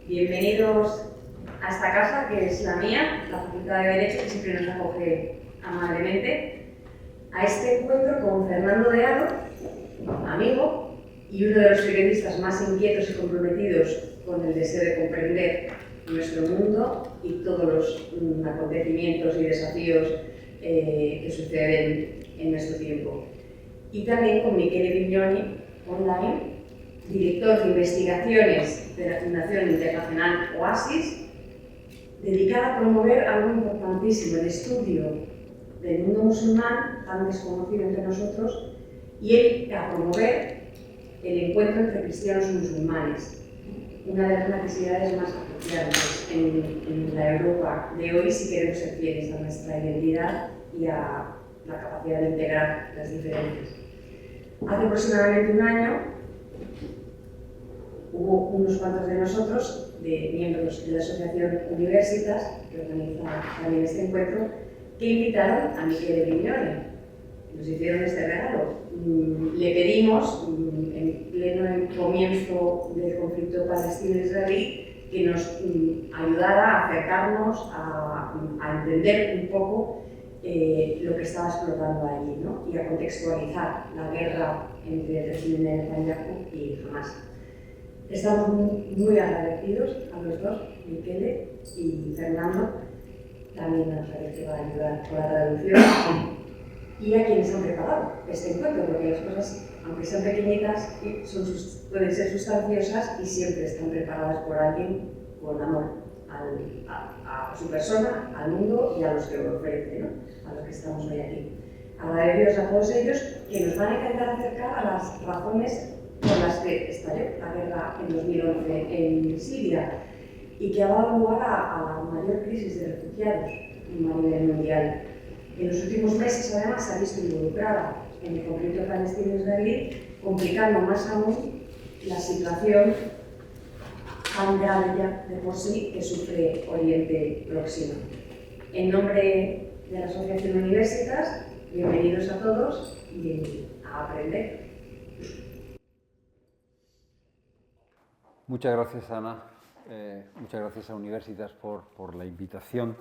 Bienvenidos a esta casa, que es la mía, la Facultad de Derecho, que siempre nos acoge amablemente, a este encuentro con Fernando de Aro, amigo y uno de los periodistas más inquietos y comprometidos con el deseo de comprender nuestro mundo y todos los acontecimientos y desafíos que suceden en nuestro tiempo. Y también con Michele Vignoni, online, director de investigaciones de la Fundación Internacional Oasis, dedicada a promover algo importantísimo, el estudio del mundo musulmán, tan desconocido entre nosotros, y a promover el encuentro entre cristianos y musulmanes, una de las necesidades más apreciadas en la Europa de hoy si queremos ser fieles a nuestra identidad y a la capacidad de integrar las diferencias. Hace aproximadamente un año hubo unos cuantos de nosotros, de miembros de la Asociación Universitas, que organiza también este encuentro, que invitaron a Michele Vignoni. Nos hicieron este regalo. Le pedimos, en pleno comienzo del conflicto palestino-israelí, que nos ayudara a acercarnos, a entender un poco lo que estaba explotando allí, ¿no? Y a contextualizar la guerra entre el régimen de Netanyahu y Hamas. Estamos muy agradecidos a los dos, Michele y Fernando, también a Javier que va a ayudar con la traducción, y a quienes han preparado este encuentro, porque las cosas, aunque sean pequeñitas, pueden ser sustanciosas y siempre están preparadas por alguien con amor a su persona, al mundo y a los que lo ofrece, ¿no? A los que estamos hoy aquí. Agradecidos a todos ellos que nos van a intentar acercar a las razones por las que estalló la guerra en 2011 en Siria y que ha dado lugar a la mayor crisis de refugiados a nivel mundial. En los últimos meses, además, se ha visto involucrada en el conflicto palestino-israelí, complicando más aún la situación tan grave ya de por sí que sufre Oriente Próximo. En nombre de la Asociación Universitas, bienvenidos a todos y a aprender. Muchas gracias, Ana. Muchas gracias a Universitas por la invitación.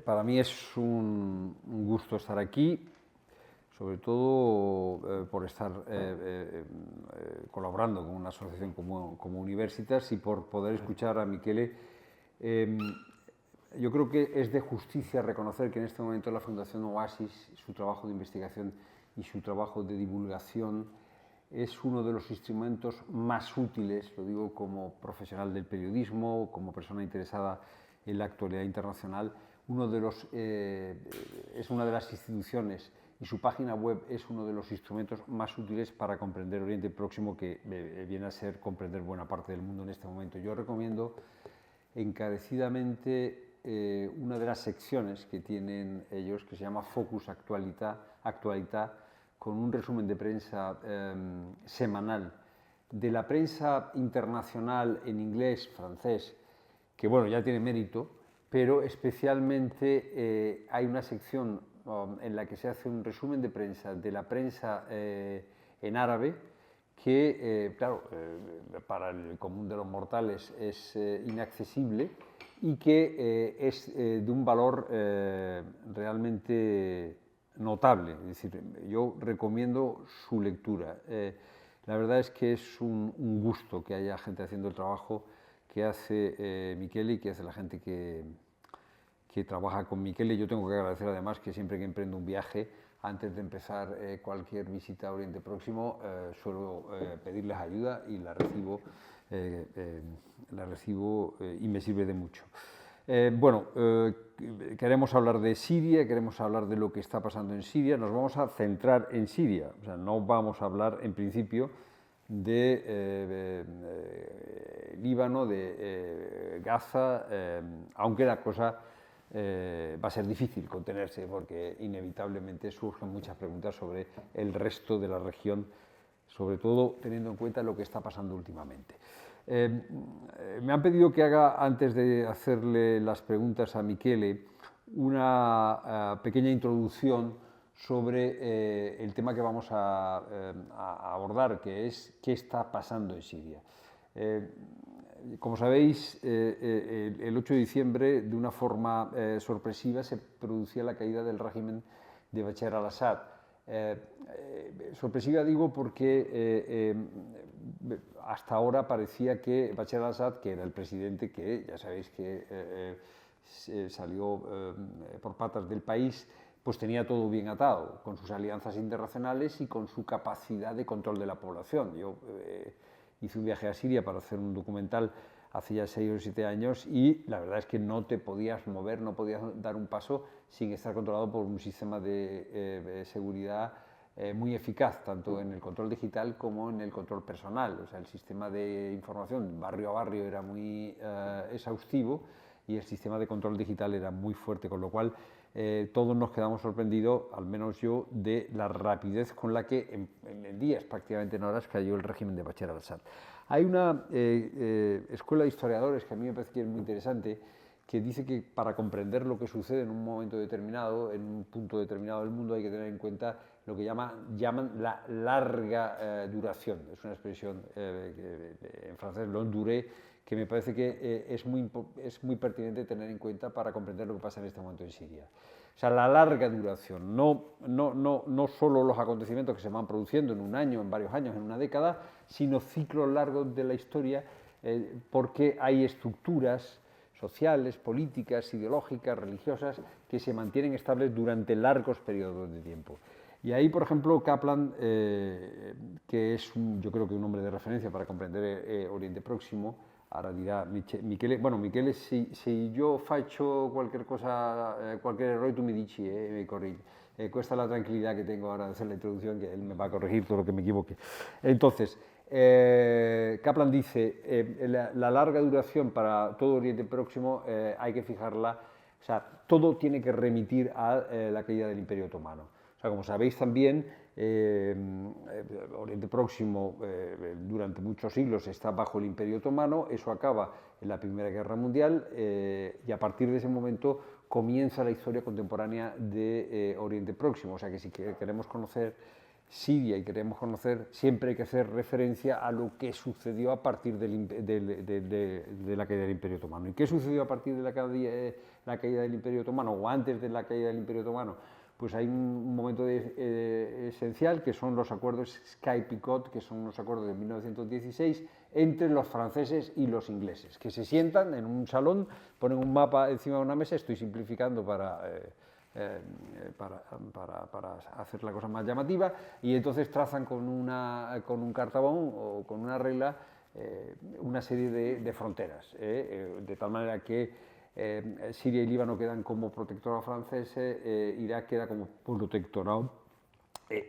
Para mí es un gusto estar aquí, sobre todo por estar colaborando con una asociación como Universitas y por poder escuchar a Michele. Yo creo que es de justicia reconocer que en este momento la Fundación Oasis, su trabajo de investigación y su trabajo de divulgación es uno de los instrumentos más útiles, lo digo como profesional del periodismo, como persona interesada en la actualidad internacional, es una de las instituciones y su página web es uno de los instrumentos más útiles para comprender Oriente Próximo, que viene a ser comprender buena parte del mundo en este momento. Yo recomiendo encarecidamente una de las secciones que tienen ellos, que se llama Focus Actualitat, con un resumen de prensa semanal de la prensa internacional en inglés, francés, que bueno, ya tiene mérito, pero especialmente hay una sección en la que se hace un resumen de prensa de la prensa en árabe, que, claro, para el común de los mortales es inaccesible y que es de un valor realmente notable. Es decir, yo recomiendo su lectura. La verdad es que es un gusto que haya gente haciendo el trabajo que hace Michele y que hace la gente que trabaja con Michele. Yo tengo que agradecer además que siempre que emprendo un viaje, antes de empezar cualquier visita a Oriente Próximo, suelo pedirles ayuda y la recibo y me sirve de mucho. Queremos hablar de Siria, queremos hablar de lo que está pasando en Siria, nos vamos a centrar en Siria, o sea, no vamos a hablar en principio de Líbano, de Gaza, aunque la cosa va a ser difícil contenerse porque inevitablemente surgen muchas preguntas sobre el resto de la región, sobre todo teniendo en cuenta lo que está pasando últimamente. Me han pedido que haga, antes de hacerle las preguntas a Michele, una pequeña introducción sobre el tema que vamos a abordar, que es qué está pasando en Siria. como sabéis, el 8 de diciembre, de una forma sorpresiva, se producía la caída del régimen de Bashar al-Assad. Sorpresiva digo porque hasta ahora parecía que Bashar al-Assad, que era el presidente que ya sabéis que salió por patas del país, pues tenía todo bien atado, con sus alianzas internacionales y con su capacidad de control de la población. Yo hice un viaje a Siria para hacer un documental hace ya 6 o 7 años y la verdad es que no te podías mover, no podías dar un paso sin estar controlado por un sistema de seguridad muy eficaz, tanto en el control digital como en el control personal. O sea, el sistema de información barrio a barrio era muy exhaustivo y el sistema de control digital era muy fuerte, con lo cual todos nos quedamos sorprendidos, al menos yo, de la rapidez con la que en días, prácticamente en horas, cayó el régimen de Bashar al-Assad. Hay una escuela de historiadores que a mí me parece que es muy interesante, que dice que para comprender lo que sucede en un momento determinado, en un punto determinado del mundo, hay que tener en cuenta lo que llaman la larga duración. Es una expresión en francés, long durée, que me parece que es muy pertinente tener en cuenta para comprender lo que pasa en este momento en Siria. O sea, la larga duración, no solo los acontecimientos que se van produciendo en un año, en varios años, en una década, sino ciclos largos de la historia, porque hay estructuras sociales, políticas, ideológicas, religiosas, que se mantienen estables durante largos periodos de tiempo. Y ahí, por ejemplo, Kaplan, que es yo creo que un hombre de referencia para comprender Oriente Próximo, ara dirà Michele, bueno, Michele, se io faccio qualche cosa, qualche errore tu mi dici e mi corrigi. Questa è la tranquilidad que tengo ahora de hacer la introducción, que él me va a corregir todo lo que me equivoque. Entonces, Kaplan dice, la larga duración para todo Oriente Próximo hay que fijarla, o sea, todo tiene que remitir a la caída del Imperio Otomano. O sea, como sabéis también, Oriente Próximo durante muchos siglos está bajo el Imperio Otomano, eso acaba en la Primera Guerra Mundial y a partir de ese momento comienza la historia contemporánea de Oriente Próximo. O sea que si queremos conocer Siria y queremos conocer, siempre hay que hacer referencia a lo que sucedió a partir de la caída del Imperio Otomano. ¿Y qué sucedió a partir de la caída del Imperio Otomano o antes de la caída del Imperio Otomano? Pues hay un momento esencial, que son los acuerdos Sykes-Picot, que son los acuerdos de 1916 entre los franceses y los ingleses, que se sientan en un salón, ponen un mapa encima de una mesa, estoy simplificando para hacer la cosa más llamativa, y entonces trazan con un cartabón o con una regla una serie de fronteras, de tal manera que Siria y Líbano quedan como protectorado francés, Irak queda como protectorado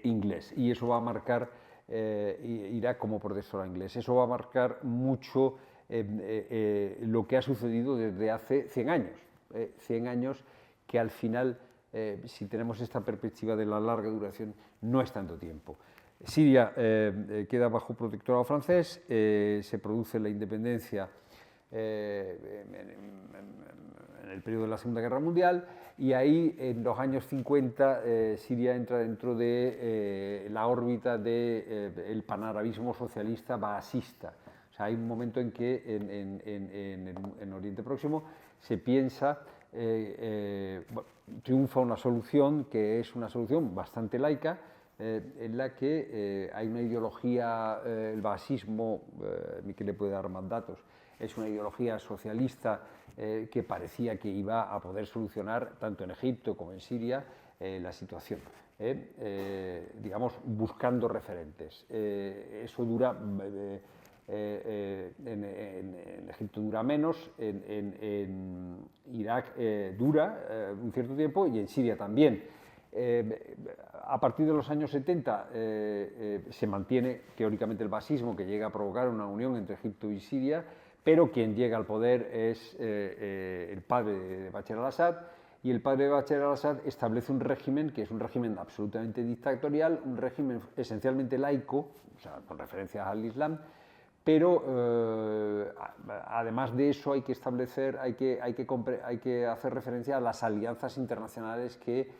inglés, y eso va a marcar Irak como protectorado inglés. Eso va a marcar mucho lo que ha sucedido desde hace 100 años, 100 años que al final, si tenemos esta perspectiva de la larga duración, no es tanto tiempo. Siria queda bajo protectorado francés, se produce la independencia en el periodo de la Segunda Guerra Mundial, y ahí en los años 50 Siria entra dentro de la órbita del panarabismo socialista baasista. O sea, hay un momento en que en Oriente Próximo se piensa, triunfa una solución que es una solución bastante laica, en la que hay una ideología, el baasismo, Miquel le puede dar más datos, es una ideología socialista que parecía que iba a poder solucionar, tanto en Egipto como en Siria, la situación. Digamos, buscando referentes. Eso dura, en Egipto dura menos, en Irak dura un cierto tiempo y en Siria también. A partir de los años 70 se mantiene teóricamente el baasismo, que llega a provocar una unión entre Egipto y Siria, pero quien llega al poder es el padre de Bashar al-Assad, y el padre de Bashar al-Assad establece un régimen que es un régimen absolutamente dictatorial, un régimen esencialmente laico, o sea, con referencias al Islam, pero además de eso hay que establecer, hay que hacer referencia a las alianzas internacionales que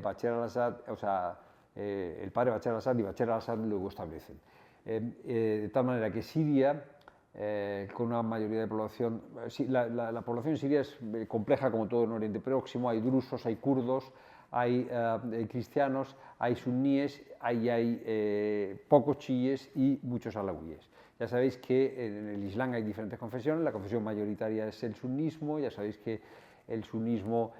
Bashar al-Assad, o sea, el padre de Bashar al-Assad y Bashar al-Assad luego establecen. De tal manera que Siria con una mayoría de población. La población siria es compleja como todo en Oriente Próximo, hay drusos, hay kurdos, hay cristianos, hay suníes, hay pocos chiíes y muchos alauíes. Ya sabéis que en el Islam hay diferentes confesiones, la confesión mayoritaria es el sunismo, ya sabéis que el sunismo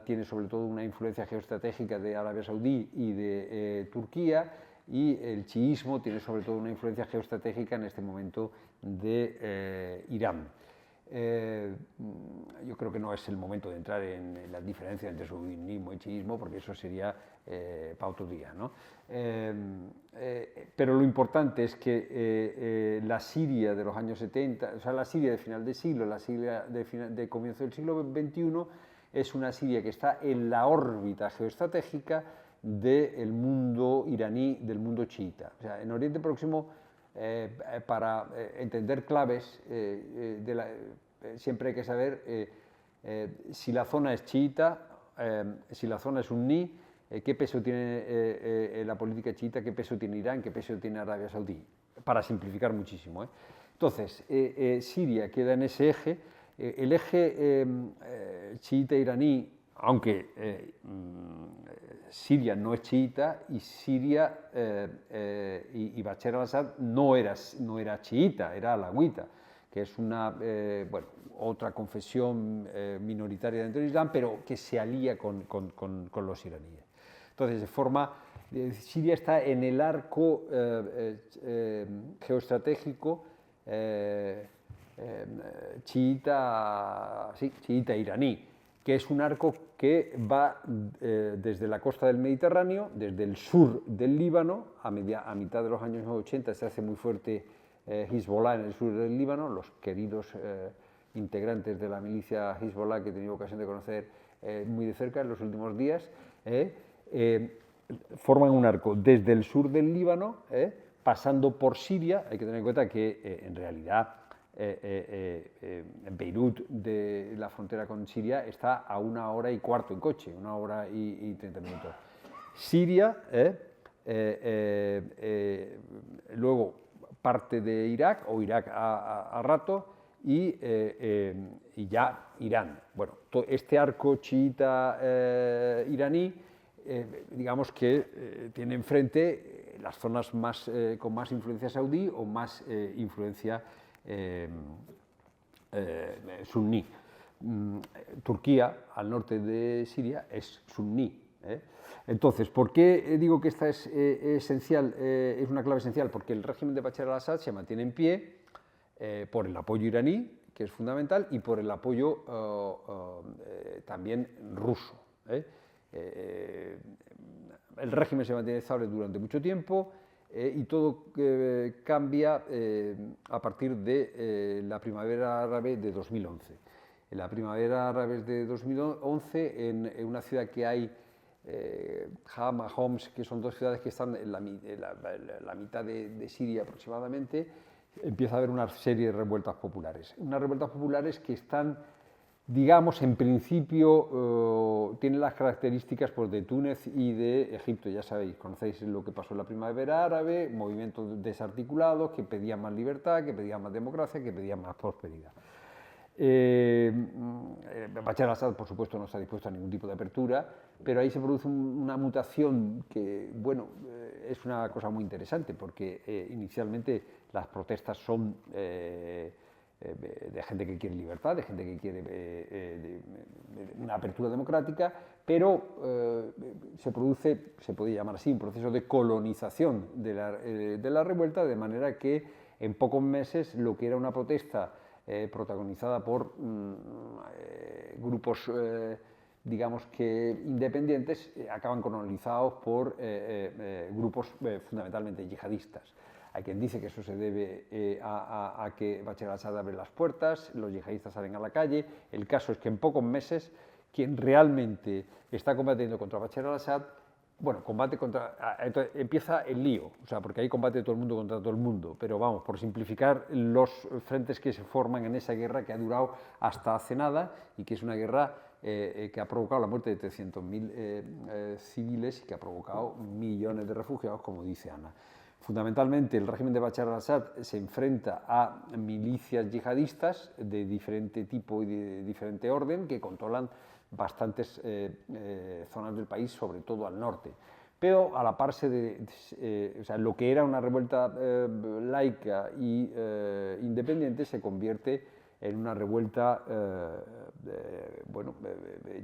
tiene sobre todo una influencia geoestratégica de Arabia Saudí y de Turquía, y el chiísmo tiene sobre todo una influencia geoestratégica en este momento de Irán. Yo creo que no es el momento de entrar en la diferencia entre sunismo y chiísmo, porque eso sería para otro día, ¿no? Pero lo importante es que la Siria de los años 70, o sea, la Siria de final de siglo, la Siria de comienzo del siglo XXI, es una Siria que está en la órbita geoestratégica del mundo iraní, del mundo chiita. O sea, en Oriente Próximo, para entender claves, siempre hay que saber si la zona es chiita, si la zona es suní, qué peso tiene la política chiita, qué peso tiene Irán, qué peso tiene Arabia Saudí, para simplificar muchísimo. Entonces, Siria queda en ese eje. El eje chiita iraní, aunque Siria no es chiita, y Siria y Bashar al-Assad no era chiita, era alawita, que es una, otra confesión minoritaria dentro del Islam, pero que se alía con los iraníes. Entonces, de forma, Siria está en el arco geoestratégico chiita iraní, que es un arco que va desde la costa del Mediterráneo, desde el sur del Líbano, a mitad de los años 80 se hace muy fuerte Hezbollah en el sur del Líbano, los queridos integrantes de la milicia Hezbollah que he tenido ocasión de conocer muy de cerca en los últimos días, forman un arco desde el sur del Líbano, pasando por Siria. Hay que tener en cuenta que en realidad Beirut, de la frontera con Siria, está a 1 hora y cuarto en coche, 1 hora y 30 minutos. Siria, luego parte de Irak, o Irak a rato, y ya Irán. Bueno, este arco chiita iraní, digamos que tiene enfrente las zonas con más influencia saudí o más influencia suní. Turquía, al norte de Siria, es suní. Entonces, ¿por qué digo que esta es esencial, es una clave esencial? Porque el régimen de Bashar al-Assad se mantiene en pie por el apoyo iraní, que es fundamental, y por el apoyo también ruso. El régimen se mantiene estable durante mucho tiempo, y todo cambia a partir de la primavera árabe de 2011. En la primavera árabe de 2011, en una ciudad que hay, Hama, Homs, que son dos ciudades que están en la mitad de Siria aproximadamente, empieza a haber una serie de revueltas populares. Unas revueltas populares que están, digamos, en principio, tienen las características pues, de Túnez y de Egipto. Ya sabéis, conocéis lo que pasó en la primavera árabe, movimientos desarticulados que pedían más libertad, que pedían más democracia, que pedían más prosperidad. Bashar al-Assad, por supuesto, no está dispuesto a ningún tipo de apertura, pero ahí se produce una mutación que, bueno, es una cosa muy interesante, porque inicialmente las protestas son de gente que quiere libertad, de gente que quiere una apertura democrática, pero se produce, se puede llamar así, un proceso de colonización de la revuelta, de manera que en pocos meses lo que era una protesta protagonizada por grupos, digamos que independientes, acaban colonizados por grupos fundamentalmente yihadistas. Hay quien dice que eso se debe a que Bashar al-Assad abre las puertas, los yihadistas salen a la calle. El caso es que en pocos meses quien realmente está combatiendo contra Bashar al-Assad, bueno, combate contra... Entonces empieza el lío, o sea, porque ahí combate todo el mundo contra todo el mundo, pero vamos, por simplificar, los frentes que se forman en esa guerra que ha durado hasta hace nada y que es una guerra que ha provocado la muerte de 300.000 civiles y que ha provocado millones de refugiados, como dice Ana. Fundamentalmente, el régimen de Bashar al-Assad se enfrenta a milicias yihadistas de diferente tipo y de diferente orden que controlan bastantes zonas del país, sobre todo al norte. Pero a la par o sea, lo que era una revuelta laica y independiente se convierte en una revuelta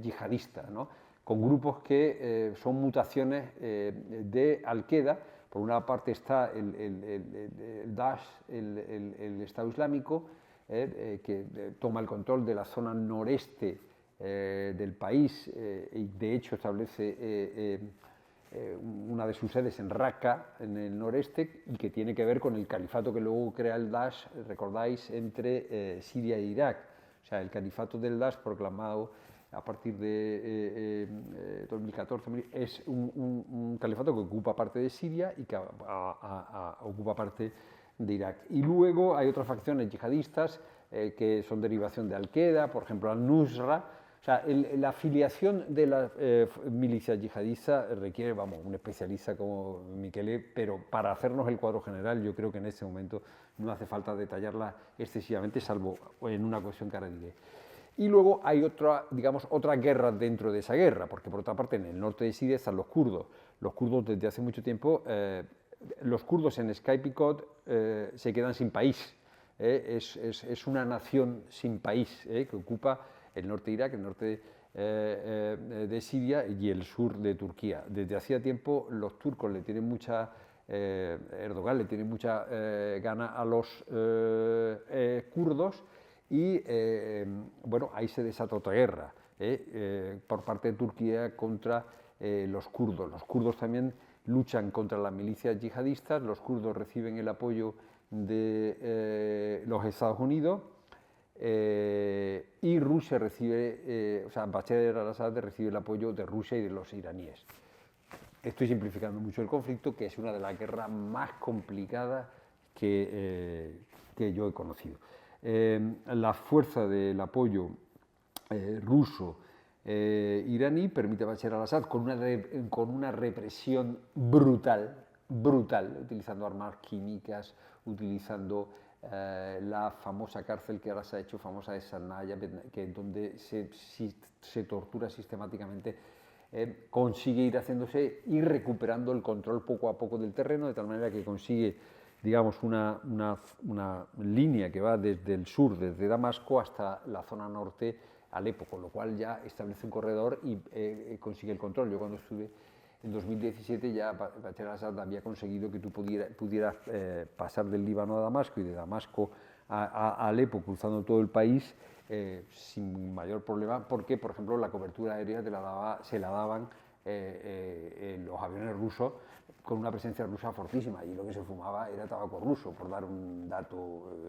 yihadista, ¿no? Con grupos que son mutaciones de Al-Qaeda. Por una parte está el Daesh, el Estado Islámico, que toma el control de la zona noreste del país y de hecho establece una de sus sedes en Raqqa, en el noreste, y que tiene que ver con el califato que luego crea el Daesh, recordáis, entre Siria e Irak. O sea, el califato del Daesh proclamado a partir de 2014 es un califato que ocupa parte de Siria y que ocupa parte de Irak. Y luego hay otras facciones yihadistas que son derivación de Al-Qaeda, por ejemplo Al-Nusra. O sea, la afiliación de la milicia yihadista requiere, vamos, un especialista como Miquele, pero para hacernos el cuadro general yo creo que en este momento no hace falta detallarla excesivamente, salvo en una cuestión que ahora diré. Y luego hay otra, digamos, otra guerra dentro de esa guerra, porque por otra parte en el norte de Siria están los kurdos. Los kurdos desde hace mucho tiempo, los kurdos en Skype y Code se quedan sin país. Es una nación sin país que ocupa el norte de Irak, el norte de Siria y el sur de Turquía. Desde hacía tiempo los turcos le tienen mucha, Erdogan le tiene mucha gana a los kurdos y bueno, ahí se desata otra guerra por parte de Turquía contra los kurdos. Los kurdos también luchan contra las milicias yihadistas, los kurdos reciben el apoyo de los Estados Unidos y Rusia recibe, o sea, Bashar al-Assad recibe el apoyo de Rusia y de los iraníes. Estoy simplificando mucho el conflicto, que es una de las guerras más complicadas que yo he conocido. La fuerza del apoyo ruso iraní permite a Bashar al-Assad con una represión brutal, utilizando armas químicas, utilizando la famosa cárcel que ahora se ha hecho famosa de Sarnaya, que donde se tortura sistemáticamente, consigue ir recuperando el control poco a poco del terreno, de tal manera que consigue, digamos, una línea que va desde el sur, desde Damasco, hasta la zona norte, Alepo, con lo cual ya establece un corredor y consigue el control. Yo cuando estuve en 2017 ya Bashar al-Assad había conseguido que tú pudieras pasar del Líbano a Damasco y de Damasco a Alepo, cruzando todo el país sin mayor problema, porque, por ejemplo, la cobertura aérea se la daban los aviones rusos con una presencia rusa fortísima, y lo que se fumaba era tabaco ruso, por dar un dato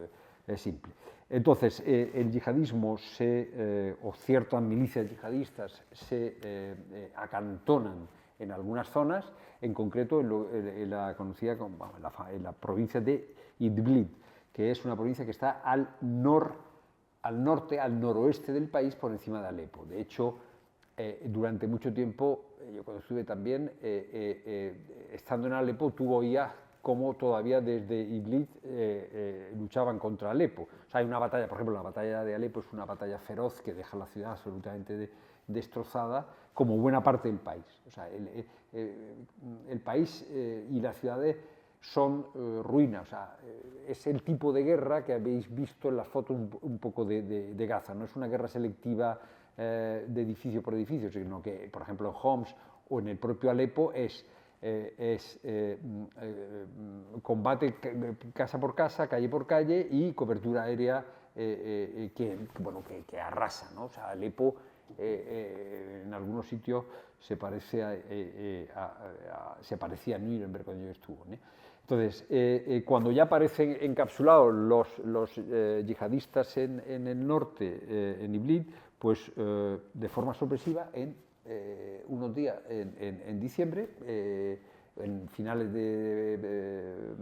simple. Entonces, el yihadismo o ciertas milicias yihadistas se acantonan en algunas zonas, en concreto en la conocida como en la provincia de Idlib, que es una provincia que está al norte, al noroeste del país, por encima de Alepo. De hecho, durante mucho tiempo, yo cuando estuve también, estando en Alepo, tú oías cómo todavía desde Idlib luchaban contra Alepo. O sea, hay una batalla, por ejemplo, la batalla de Alepo es una batalla feroz que deja la ciudad absolutamente destrozada, como buena parte del país. O sea, el país y las ciudades son ruinas. O sea, es el tipo de guerra que habéis visto en las fotos un poco de Gaza. No es una guerra selectiva de edificio por edificio, sino que, por ejemplo, en Homs o en el propio Alepo es combate casa por casa, calle por calle y cobertura aérea que arrasa, ¿no? O sea, Alepo en algunos sitios se parecía a Nuremberg cuando yo estuve, ¿no? Entonces, cuando ya aparecen encapsulados los yihadistas en el norte, en Idlib, pues de forma sorpresiva, en unos días en diciembre, en finales de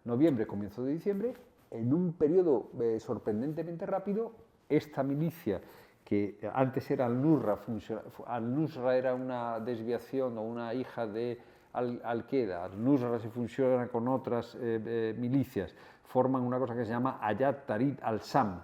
noviembre, comienzo de diciembre, en un periodo sorprendentemente rápido, esta milicia, que antes era Al-Nusra era una desviación o una hija de Al-Qaeda, al-Nusra se fusiona con otras milicias, forman una cosa que se llama Hayat Tahrir al-Sham,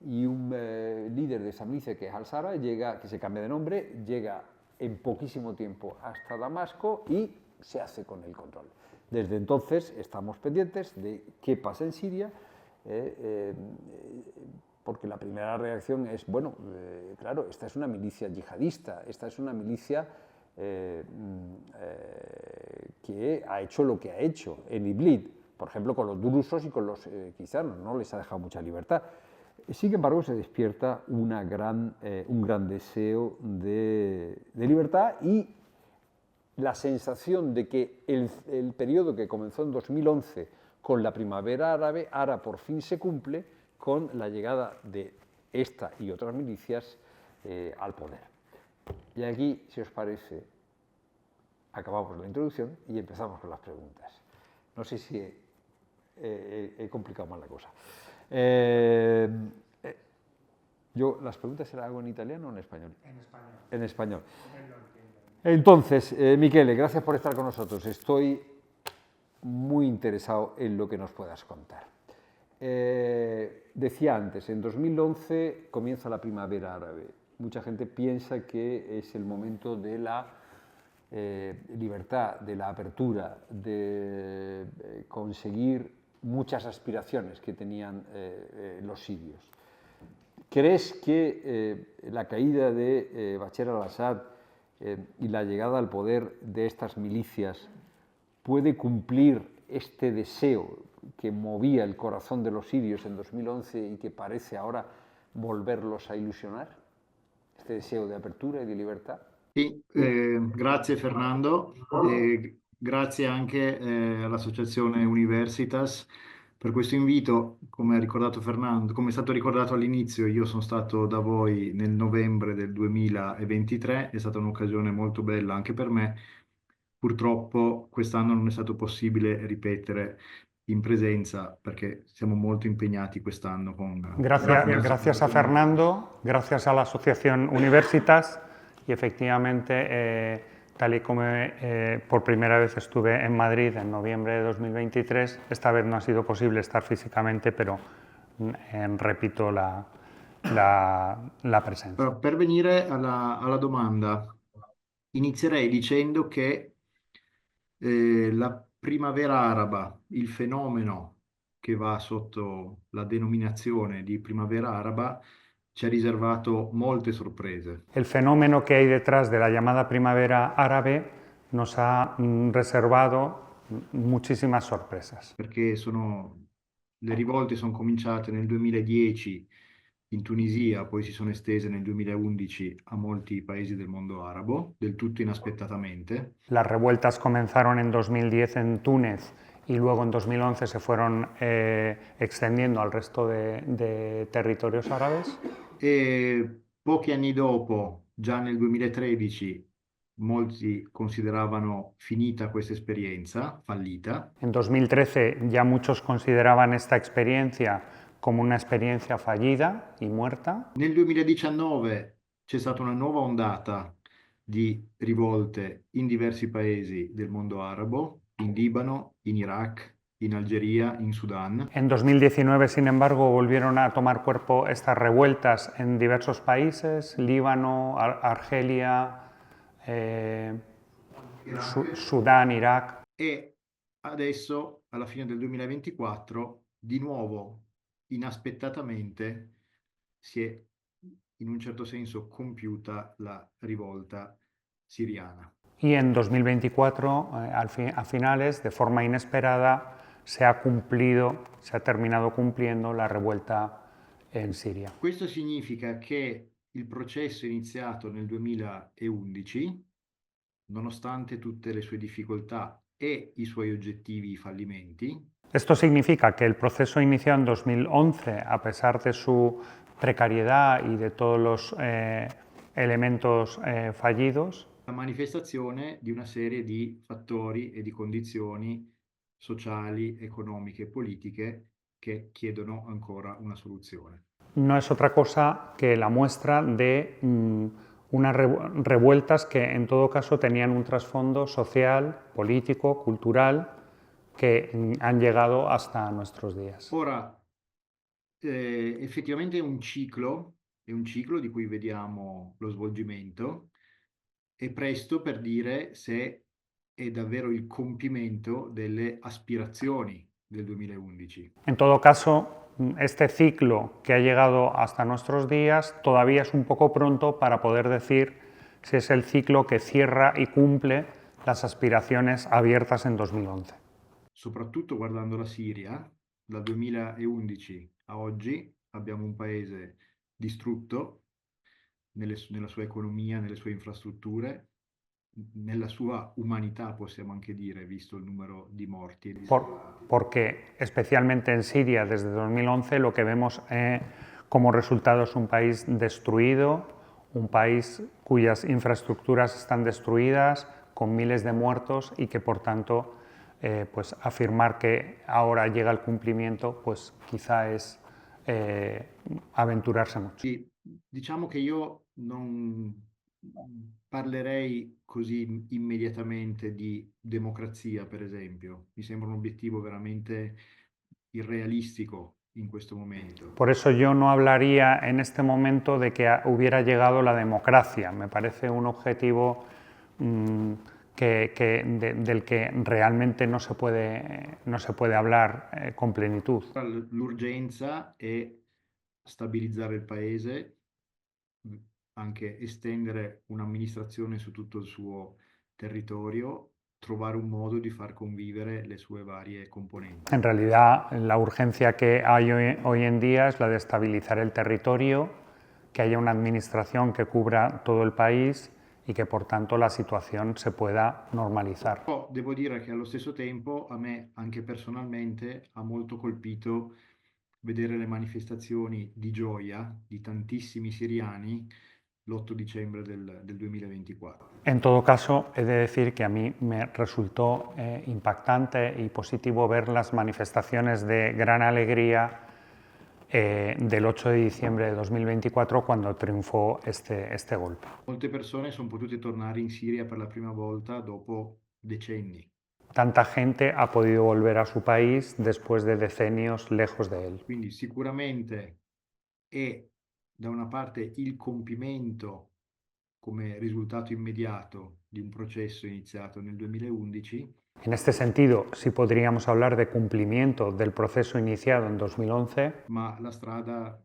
y un líder de esa milicia, que es al-Sara, que se cambia de nombre, llega en poquísimo tiempo hasta Damasco y se hace con el control. Desde entonces estamos pendientes de qué pasa en Siria, porque la primera reacción es, bueno, claro, esta es una milicia yihadista, esta es una milicia que ha hecho lo que ha hecho en Idlib, por ejemplo, con los drusos y con los cristianos, no les ha dejado mucha libertad. Sin embargo, se despierta un gran deseo de libertad, y la sensación de que el periodo que comenzó en 2011 con la primavera árabe, ahora por fin se cumple con la llegada de esta y otras milicias al poder. Y aquí, si os parece, acabamos la introducción y empezamos con las preguntas. No sé si he complicado más la cosa. Yo las preguntas las hago en italiano o en español. En español. En español. Entonces, Michele, gracias por estar con nosotros. Estoy muy interesado en lo que nos puedas contar. Decía antes, en 2011 comienza la primavera árabe. Mucha gente piensa que es el momento de la libertad, de la apertura, de conseguir muchas aspiraciones que tenían los sirios. ¿Crees que la caída de Bashar al-Assad y la llegada al poder de estas milicias puede cumplir este deseo que movía el corazón de los sirios en 2011 y que parece ahora volverlos a ilusionar? Este deseo de apertura y di libertà? Sì, grazie Fernando, e grazie anche all'Associazione Universitas per questo invito. Come ha ricordato Fernando, come è stato ricordato all'inizio, io sono stato da voi nel novembre del 2023, è stata un'occasione molto bella anche per me. Purtroppo quest'anno non è stato possibile ripetere in presenza perché siamo molto impegnati quest'anno con... Gracias a Fernando, gracias a la Asociación Universitas, y efectivamente, tal y como por primera vez estuve en Madrid en noviembre de 2023, esta vez no ha sido posible estar físicamente, pero repito la presencia. Però per venire alla domanda, inizierei dicendo che la primavera araba, il fenomeno che va sotto la denominazione di primavera araba, ci ha riservato molte sorprese. El fenómeno que hay detrás de la llamada primavera árabe nos ha reservado muchísimas sorpresas. Perché le rivolte sono cominciate nel 2010 in Tunisia, poi si sono estese nel 2011 a molti paesi del mondo arabo, del tutto inaspettatamente. Las revueltas comenzaron en 2010 en Túnez y luego en 2011 se fueron extendiendo al resto de territorios árabes. E pochi anni dopo, già nel 2013, molti consideravano finita questa esperienza, fallita. En 2013 ya muchos consideraban esta experiencia como una experiencia fallida y muerta. Nel 2019 c'è stata una nuova ondata di rivolte in diversi paesi del mondo arabo, in Libano, in Iraq, in Algeria, in Sudán. En 2019, sin embargo, volvieron a tomar cuerpo estas revueltas en diversos países, Líbano, Argelia, Sudán, Irak. E adesso, alla fine del 2024, di nuovo, inaspettatamente, si è in un certo senso compiuta la rivolta siriana. Y en 2024, a finales, de forma inesperada, se ha terminado cumpliendo la revuelta en Siria. Questo significa che il processo iniziato nel 2011, nonostante tutte le sue difficoltà e i suoi oggettivi fallimenti, Esto significa que el proceso iniciado en 2011, a pesar de su precariedad y de todos los elementos fallidos, la manifestazione di una serie di fattori e di condizioni sociali, economiche e politiche che chiedono ancora una soluzione. no es otra cosa que la muestra de unas revueltas que en todo caso tenían un trasfondo social, político, cultural, que han llegado hasta nuestros días. Ora, effettivamente è un ciclo di cui vediamo lo svolgimento. È presto per dire se è davvero il compimento delle aspirazioni del 2011. En todo caso, este ciclo que ha llegado hasta nuestros días todavía es un poco pronto para poder decir si es el ciclo que cierra y cumple las aspiraciones abiertas en 2011. Soprattutto guardando la Siria, dal 2011 a oggi abbiamo un paese distrutto nella sua economia, nelle sue infrastrutture, nella sua umanità, possiamo anche dire, visto il numero di morti e di disperati. Porque especialmente en Siria desde 2011 lo que vemos como resultado es un país destruido, un país cuyas infraestructuras están destruidas, con miles de muertos y que por tanto pues afirmar que ahora llega el cumplimiento pues quizá es aventurarse mucho. Sì, diciamo che io non parlerei così immediatamente di democrazia, per esempio. Mi sembra un obiettivo veramente irrealistico in questo momento. Por eso yo no hablaría en este momento de que hubiera llegado la democracia. Me parece un objetivo del que realmente no se puede hablar con plenitud. L'urgenza è stabilizzare il paese, anche estendere un'amministrazione su tutto il suo territorio, trovare un modo di far convivere le sue varie componenti. En realidad, la urgencia que hay hoy en día es la de estabilizar el territorio, que haya una administración que cubra todo el país y que por tanto la situación se pueda normalizar. Però devo dire che allo stesso tempo a me, anche personalmente, ha molto colpito vedere le manifestazioni di gioia di tantissimi siriani l'8 dicembre del 2024. En todo caso, he de decir que a mí me resultó impactante y positivo ver las manifestaciones de gran alegría del 8 de diciembre de 2024 cuando triunfó este golpe. Molte persone sono potute tornare in Siria per la prima volta dopo decenni. Tanta gente ha podido volver a su país después de decenios lejos de él. Quindi sicuramente è da una parte il compimento come risultato immediato di un processo iniziato nel 2011. En este sentido, sí podríamos hablar de cumplimiento del proceso iniciado en 2011. Ma la strada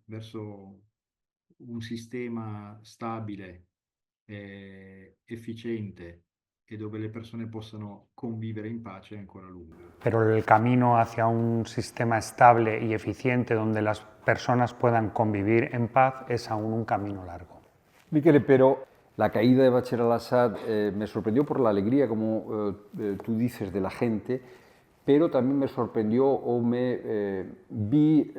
verso un sistema stabile, efficiente e dove le persone possano convivere in pace è ancora lunga. Pero el camino hacia un sistema estable y eficiente donde las personas puedan convivir en paz es aún un camino largo. Michele, pero la caída de Bashar al-Assad me sorprendió por la alegría, como tú dices, de la gente, pero también me sorprendió o me vi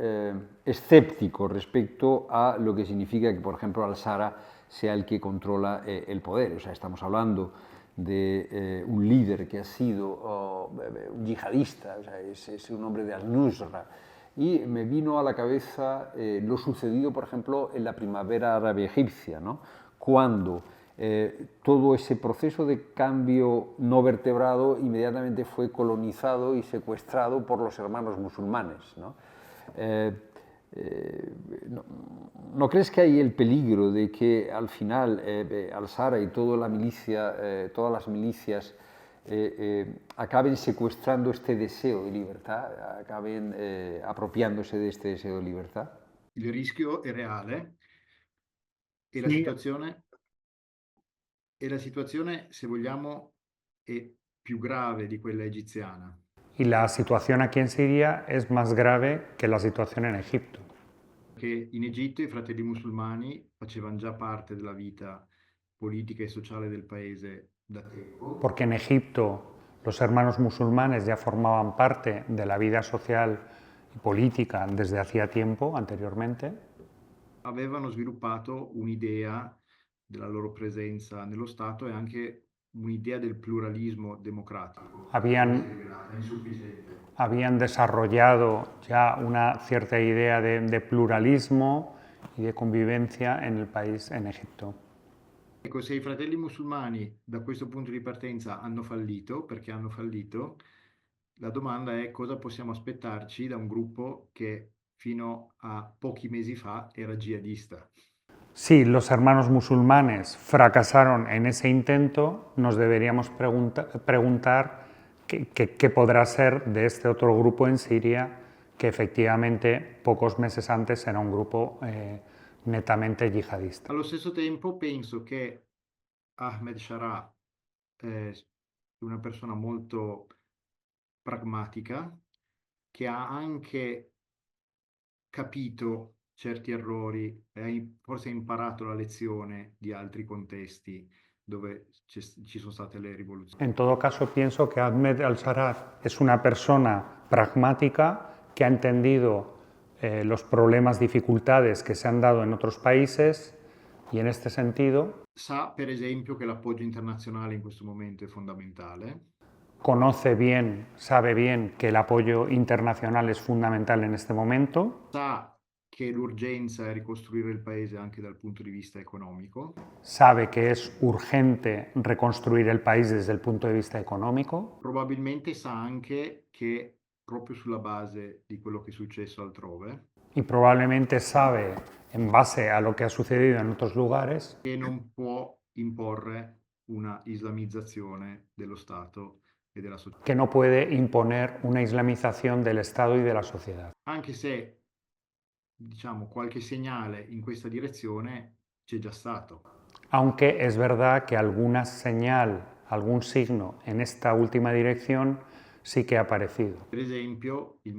escéptico respecto a lo que significa que, por ejemplo, al-Sara sea el que controla el poder. O sea, estamos hablando de un líder que ha sido un yihadista, o sea, es un hombre de al-Nusra. Y me vino a la cabeza lo sucedido, por ejemplo, en la primavera árabe egipcia, ¿no? Cuando todo ese proceso de cambio no vertebrado inmediatamente fue colonizado y secuestrado por los hermanos musulmanes, ¿no? ¿No crees que hay el peligro de que al final al-Sara y toda la milicia, todas las milicias acaben secuestrando este deseo de libertad, acaben apropiándose de este deseo de libertad? Il rischio è reale e la situazione, se vogliamo, è più grave di quella egiziana. Y la situación aquí en Siria es más grave que la situación en Egipto. Che in Egitto i fratelli musulmani facevano già parte della vita politica e sociale del paese da tempo. Porque en Egipto los hermanos musulmanes ya formaban parte de la vida social y política desde hacía tiempo, anteriormente. Avevano sviluppato un'idea della loro presenza nello Stato e anche un'idea del pluralismo democratico. Habían desarrollado ya una cierta idea de pluralismo y de convivencia en el país, en Egipto. Ecco, se i fratelli musulmani da questo punto di partenza hanno fallito, perché hanno fallito, la domanda è cosa possiamo aspettarci da un gruppo che fino a pochi mesi fa era jihadista. Si los hermanos musulmanes fracasaron en ese intento, nos deberíamos preguntar qué podrá ser de este otro grupo en Siria, que efectivamente pocos meses antes era un grupo netamente yihadista. Allo stesso tempo penso che Ahmed Shara è una persona molto pragmatica, che ha anche capito certi errori e forse ha imparato la lezione di altri contesti dove ci sono state le rivoluzioni. En todo caso, pienso que Ahmed al-Sharaa es una persona pragmática que ha entendido los problemas, dificultades que se han dado en otros países y en este sentido Sa, per esempio, che l'appoggio internazionale in questo momento è fondamentale. conoce bien, sabe bien que el apoyo internacional es fundamental en este momento. Sa che l'urgenza è ricostruire il paese anche dal punto di vista economico. Sabe que es urgente reconstruir el país desde el punto de vista económico. Probabilmente sa anche che proprio sulla base di quello che è successo altrove, Y probablemente sabe, en base a lo que ha sucedido en otros lugares, che non può imporre una islamizzazione dello Stato e della società. que no puede imponer una islamización del Estado y de la sociedad. Anche se, diciamo, qualche segnale in questa direzione c'è già stato. Aunque es verdad que alguna señal, algún signo en esta última dirección sí que ha aparecido. Per esempio, il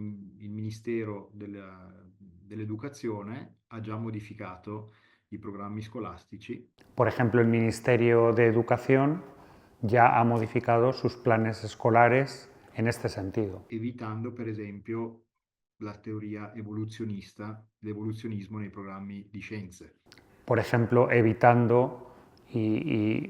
Ministero dell'Educazione ha già modificato i programmi scolastici. Por ejemplo, el Ministerio de Educación ya ha modificado sus planes escolares en este sentido, evitando per esempio la teoria evoluzionista, l'evoluzionismo nei programmi di scienze. por ejemplo, evitando y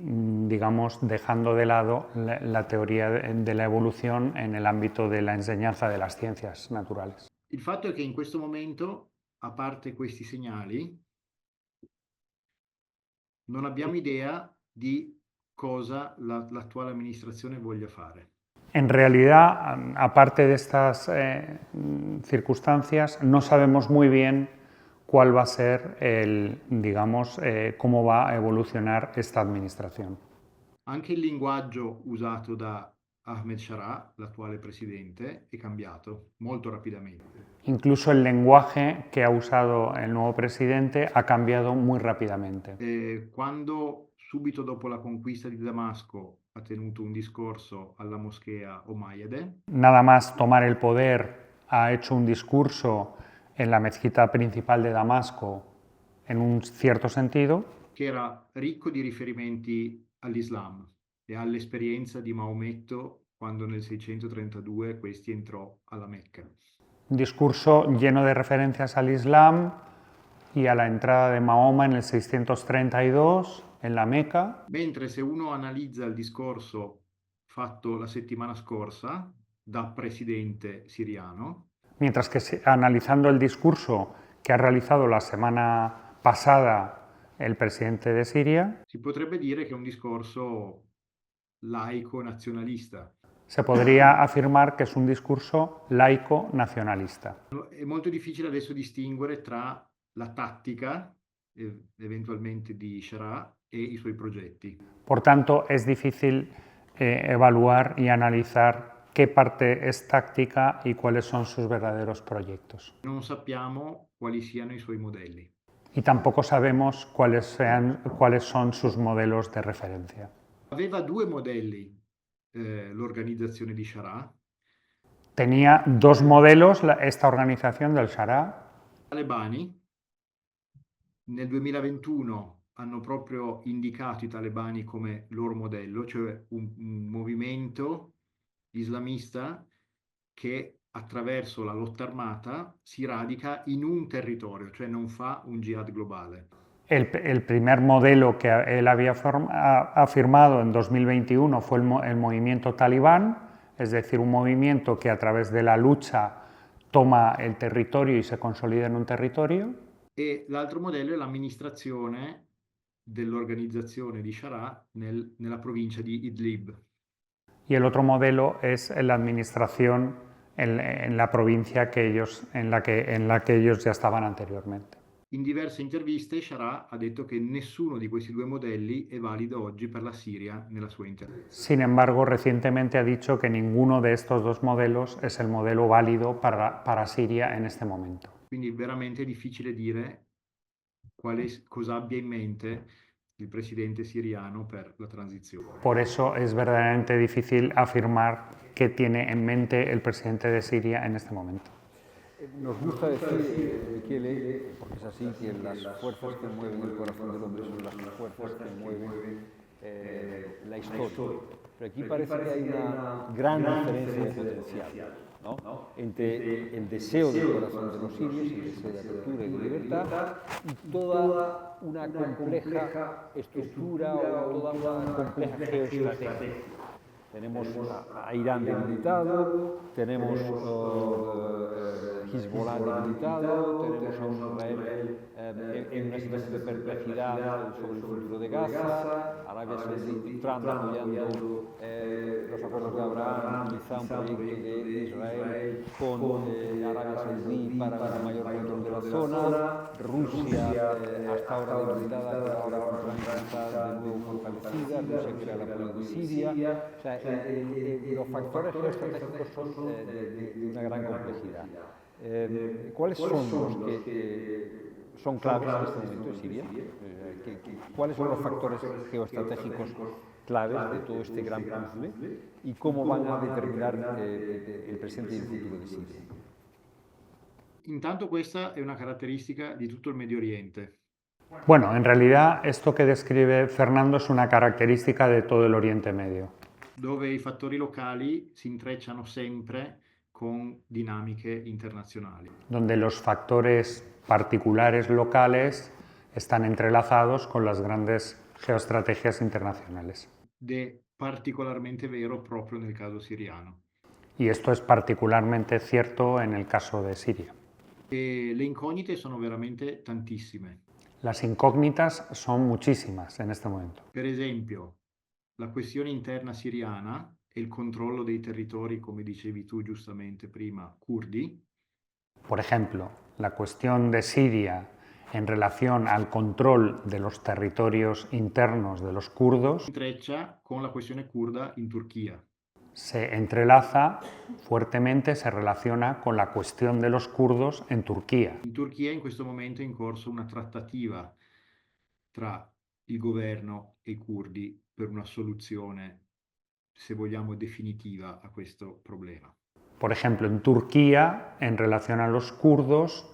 digamos, dejando de lado la teoría de la evolución en el ámbito de la enseñanza de las ciencias naturales. Il fatto è che in questo momento, a parte questi segnali, non abbiamo idea di cosa l'attuale amministrazione voglia fare. En realidad, aparte de estas circunstancias, no sabemos muy bien cuál va a ser digamos, cómo va a evolucionar esta administración. Anche il linguaggio usato da Ahmed Shara, l'attuale presidente, è cambiato molto rapidamente. Incluso el lenguaje que ha usado el nuevo presidente ha cambiado muy rápidamente. Quando subito dopo la conquista di Damasco ha tenuto un discorso alla moschea Omayyade. Nada más tomar el poder, ha hecho un discurso en la mezquita principal de Damasco, en un cierto sentido, che era ricco di riferimenti all'Islam e all'esperienza di Maometto quando nel 632 questi entrò alla Mecca. un discurso lleno de referencias al Islam y a la entrada de Mahoma en el 632 en la Meca. Mentre se uno analizza il discorso fatto la settimana scorsa da presidente siriano, Mientras que analizando el discurso que ha realizado la semana pasada el presidente de Siria, si potrebbe dire che è un discorso laico nazionalista. se podría afirmar que es un discurso laico nacionalista. È molto difficile adesso distinguere tra la tattica, eventualmente di Shara, e i suoi progetti. Por tanto, es difícil evaluar y analizar qué parte es táctica y cuáles son sus verdaderos proyectos. Non sappiamo quali siano i suoi modelli. Y tampoco sabemos cuáles son sus modelos de referencia. Aveva due modelli l'organizzazione di Shara. Tenía dos modelos esta organización del Shara. I talebani nel 2021 hanno proprio indicato i talebani come loro modello, cioè un movimento islamista che attraverso la lotta armata si radica in un territorio, cioè non fa un jihad globale. El primer modelo que él había afirmado en 2021 fue el movimiento talibán, es decir, un movimiento que a través de la lucha toma el territorio y se consolida en un territorio. e l'altro modello è l'amministrazione dell'organizzazione di Sharaa nella provincia di Idlib. Y el otro modelo es la administración en la provincia en la que ellos ya estaban anteriormente. In diverse interviste Sharaa ha detto che nessuno di questi due modelli è valido oggi per la Siria nella sua interezza. Sin embargo, recientemente ha dicho que ninguno de estos dos modelos es el modelo válido para Siria en este momento. Quindi veramente è difficile dire cosa abbia in mente il presidente siriano per la transizione. Por eso es verdaderamente difícil afirmar qué tiene en mente el presidente de Siria en este momento. Nos gusta decir, Michele, porque es así, que las fuerzas que mueven el corazón del hombre son las fuerzas que mueven la historia. Pero aquí parece que hay una gran diferencia de potencial, ¿no? Entre el deseo del corazón de los sirios, el deseo de apertura y de libertad, y toda una compleja estructura o toda una compleja geoestrategia. Tenemos a Irán debilitado, tenemos Hezbollah debilitado, tenemos a Israel en una situación de perplejidad sobre el futuro de Gaza, Arabia Saudí, Trump apoyando los acuerdos de Abraham, quizá un proyecto de Israel con Arabia Saudí para un mayor control de la zona, Rusia hasta ahora debilitada, pero ahora con Trump está de nuevo fortalecida, Rusia quiere el apoyo de Siria. O sea, los factores geoestratégicos son de una gran complejidad. ¿Cuáles son los que son claves en este momento en Siria? ¿Cuáles son los factores geoestratégicos claves de todo este gran puzzle y cómo van a determinar el presente y el futuro de Siria? Intanto questa è una caratteristica di tutto il Medio Oriente. Bueno, en realidad esto que describe Fernando es una característica de todo el Oriente Medio, dove i fattori locali si intrecciano sempre con dinamiche internazionali. donde los factores particulares locales están entrelazados con las grandes geoestrategias internacionales. Ed è particolarmente vero proprio nel caso siriano. Y esto es particularmente cierto en el caso de Siria. E le incognite sono veramente tantissime. Las incógnitas son muchísimas en este momento. Per esempio, la questione interna siriana e il controllo dei territori, come dicevi tu giustamente prima, curdi, Por ejemplo, la cuestión de Siria en relación al control de los territorios internos de los kurdos intreccia con la questione curda in Turchia. se entrelaza fuertemente, se relaciona con la cuestión de los kurdos en Turquía. In Turchia in questo momento è in corso una trattativa tra il governo e i curdi per una soluzione, se vogliamo, definitiva a questo problema. Por ejemplo, en Turquía, en relación a los kurdos,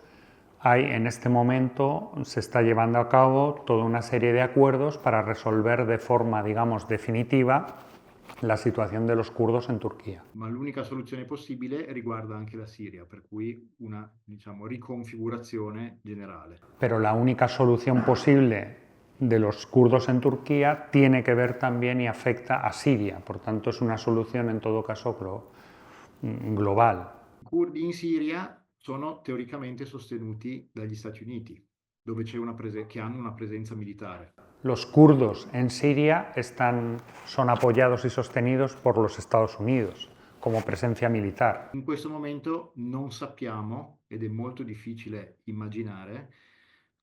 en este momento se está llevando a cabo toda una serie de acuerdos para resolver de forma, digamos, definitiva la situación de los kurdos en Turquía. Ma l'unica soluzione possibile riguarda anche la Siria, per cui una, diciamo, riconfigurazione generale. Pero la única solución posible de los kurdos en Turquía tiene que ver también y afecta a Siria, por tanto es una solución en todo caso global. I curdi in Siria sono teoricamente sostenuti dagli Stati Uniti, dove che hanno una presenza militare. Los kurdos en Siria son apoyados y sostenidos por los Estados Unidos como presencia militar. In questo momento non sappiamo, ed è molto difficile immaginare,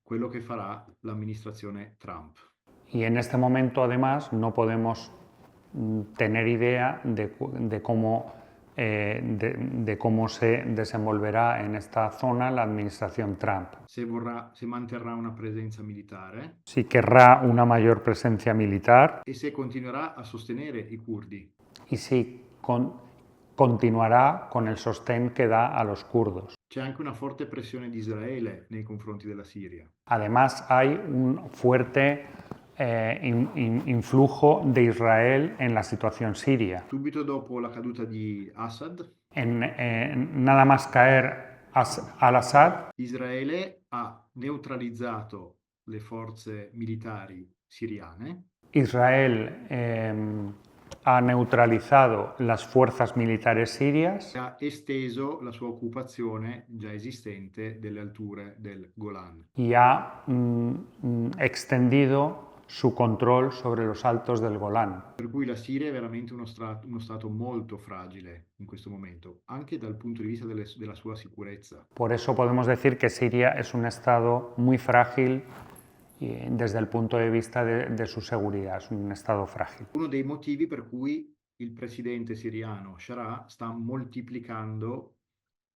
quello che farà l'amministrazione Trump. Y en este momento, además, no podemos tener idea de cómo se desenvolverá en esta zona la administración Trump. Se manterrà una presenza militare Si querrá una mayor presencia militar e se continuerà a sostenere i curdi. y si continuará con el sostén que da a los kurdos. C'è anche una forte pressione di Israele nei confronti della Siria. Además, hay un fuerte influjo de Israel en la situación siria. Subito dopo la caduta di Assad, Nada más caer al-Assad, Israele ha neutralizzato le forze militari siriane Israel ha neutralizado las fuerzas militares sirias Ha esteso la sua occupazione già esistente delle alture del Golan. y ha extendido su control sobre los altos del Golán. Per cui la Siria è veramente uno stato molto fragile in questo momento, anche dal punto di vista della sua sicurezza. Por eso podemos decir que Siria es un estado muy frágil desde el punto de vista de su seguridad, es un estado frágil. Uno dei motivi per cui il presidente siriano Sharah sta moltiplicando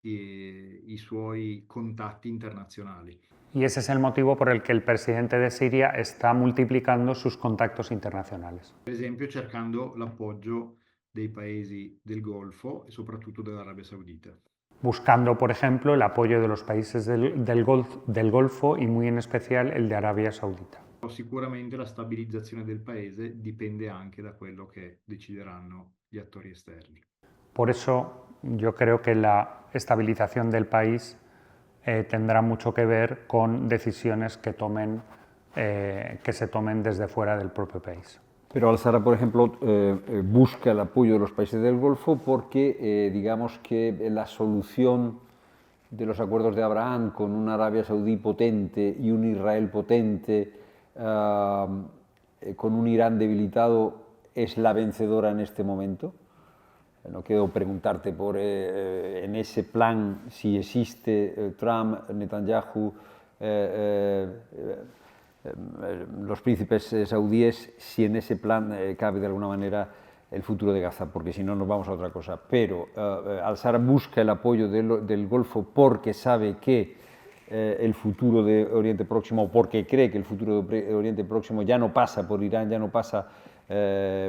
i suoi contatti internazionali. Y ese es el motivo por el que el presidente de Siria está multiplicando sus contactos internacionales. Per esempio cercando l'appoggio dei paesi del Golfo e soprattutto dell'Arabia Saudita. Buscando, por ejemplo, el apoyo de los países del Golfo y muy en especial el de Arabia Saudita. Sicuramente la stabilizzazione del paese dipende anche da quello che decideranno gli attori esterni. Por eso yo creo que la estabilización del país tendrá mucho que ver con decisiones que se tomen desde fuera del propio país. Pero Al-Sara, por ejemplo, busca el apoyo de los países del Golfo porque, digamos que la solución de los acuerdos de Abraham con una Arabia Saudí potente y un Israel potente, con un Irán debilitado, es la vencedora en este momento. No quiero preguntarte en ese plan si existe Trump, Netanyahu, los príncipes saudíes, si en ese plan cabe de alguna manera el futuro de Gaza, porque si no nos vamos a otra cosa. Pero Al-Sara busca el apoyo del Golfo porque sabe que el futuro de Oriente Próximo, o porque cree que el futuro de Oriente Próximo ya no pasa por Irán, ya no pasa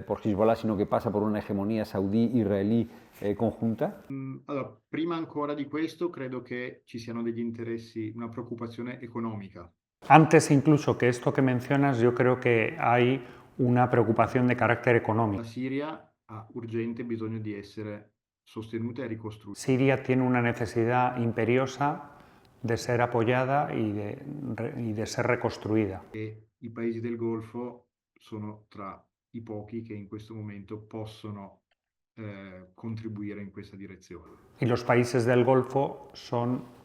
por Hezbollah, sino che passa per una egemonía saudí-israelí congiunta? Allora, prima ancora di questo, credo che ci siano degli interessi, una preoccupazione economica. Antes incluso que esto que mencionas, yo creo que hay una preocupación de carácter económico. La Siria ha urgente bisogno di essere sostenuta e ricostruita. Siria tiene una necesidad imperiosa de ser apoyada y de ser reconstruida. E i paesi del Golfo sono tra i pochi che in questo momento possono contribuire in questa direzione. Y los países del Golfo son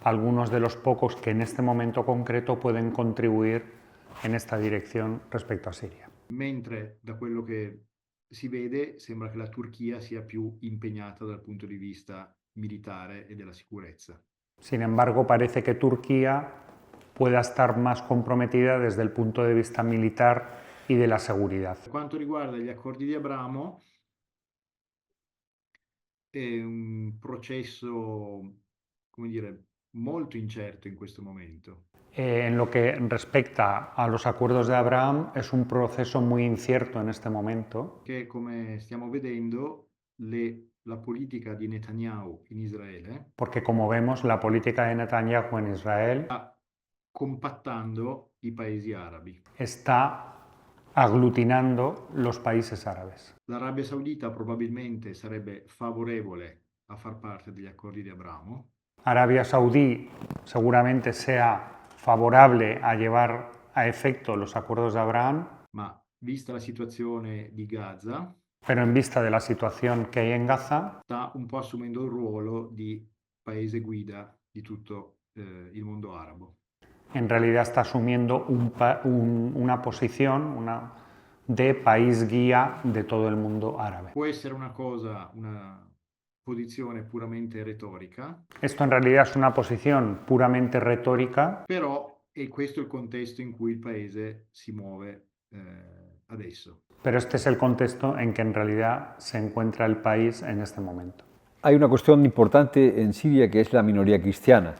algunos de los pocos que en este momento concreto pueden contribuir en esta dirección respecto a Siria. Mentre da quello che si vede sembra che la Turchia sia più impegnata dal punto di vista militare e della sicurezza. Sin embargo, parece que Turquía pueda estar más comprometida desde el punto de vista militar y de la seguridad. Per quanto riguarda gli accordi di Abramo, è un processo, come dire, molto incerto in questo momento. En lo que respecta a los acuerdos de Abraham, es un proceso muy incierto en este momento. Che, come stiamo vedendo, la politica di Netanyahu in Israele Porque como vemos, la política de Netanyahu en Israel sta compattando i paesi arabi. está aglutinando los países árabes. L'Arabia Saudita probabilmente sarebbe favorevole a far parte degli accordi di Abramo. Arabia Saudí seguramente sea favorable a llevar a efecto los acuerdos de Abraham, Ma vista la situazione di Gaza, pero en vista de la situación que hay en Gaza, sta un po' assumendo il ruolo di paese guida di tutto il mondo arabo. en realidad está asumiendo una posición de país guía de todo el mundo árabe. Può essere una posizione puramente retorica, Esto en realidad es una posición puramente retórica, però è questo il contesto in cui il paese si muove adesso. pero este es el contexto en que en realidad se encuentra el país en este momento. Hay una cuestión importante en Siria que es la minoría cristiana.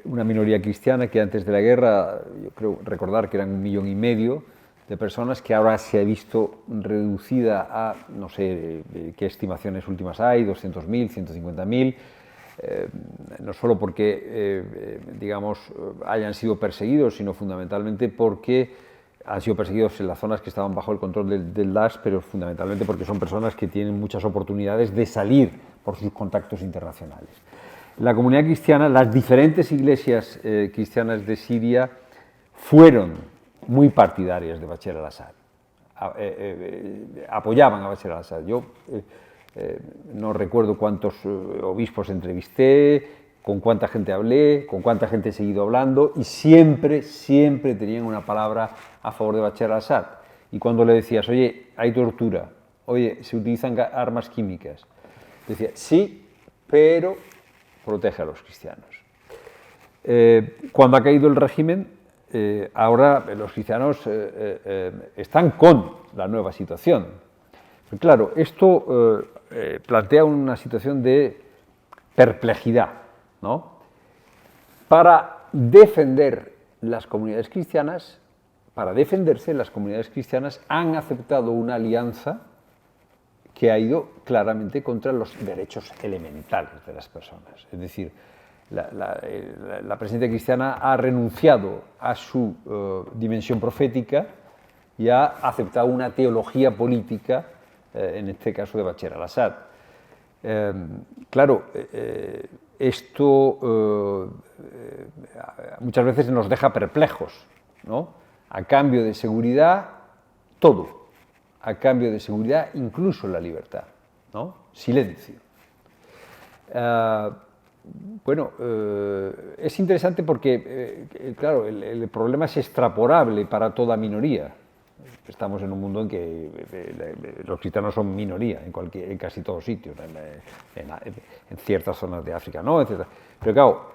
Una minoría cristiana que antes de la guerra, yo creo recordar que eran 1,5 millones de personas, que ahora se ha visto reducida a, no sé qué estimaciones últimas hay, 200.000, 150.000, no solo porque, digamos, hayan sido perseguidos, sino fundamentalmente porque han sido perseguidos en las zonas que estaban bajo el control del Daesh, pero fundamentalmente porque son personas que tienen muchas oportunidades de salir por sus contactos internacionales. La comunidad cristiana, las diferentes iglesias cristianas de Siria fueron muy partidarias de Bashar al-Assad. apoyaban a Bashar al-Assad. Yo no recuerdo cuántos obispos entrevisté, con cuánta gente hablé, con cuánta gente he seguido hablando, y siempre tenían una palabra a favor de Bashar al-Assad. Y cuando le decías, oye, hay tortura, oye, se utilizan armas químicas, decía, sí, pero protege a los cristianos. Cuando ha caído el régimen, ahora los cristianos están con la nueva situación. Pero claro, esto plantea una situación de perplejidad, ¿no? Para defender las comunidades cristianas, para defenderse, las comunidades cristianas han aceptado una alianza que ha ido claramente contra los derechos elementales de las personas. Es decir, la presencia cristiana ha renunciado a su dimensión profética y ha aceptado una teología política, en este caso de Bashar al-Assad. Claro, esto muchas veces nos deja perplejos, ¿no? A cambio de seguridad, todo. A cambio de seguridad, incluso la libertad, ¿no? Silencio. Bueno, es interesante porque, claro, el problema es extrapolable para toda minoría. Estamos en un mundo en que los cristianos son minoría en casi todos sitios, en ciertas zonas de África, ¿no? Etcétera. Pero claro,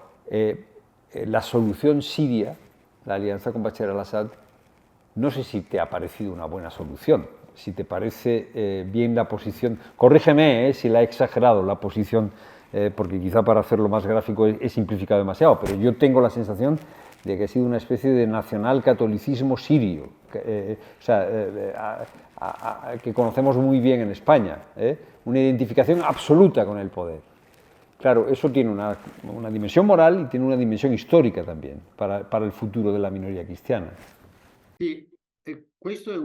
la solución siria, la alianza con Bashar al-Assad, no sé si te ha parecido una buena solución, si te parece bien la posición. Corrígeme si la he exagerado, la posición, porque quizá para hacerlo más gráfico he simplificado demasiado, pero yo tengo la sensación de que ha sido una especie de nacional-catolicismo sirio, que conocemos muy bien en España, una identificación absoluta con el poder. Claro, eso tiene una dimensión moral y tiene una dimensión histórica también para el futuro de la minoría cristiana. Sì, questo è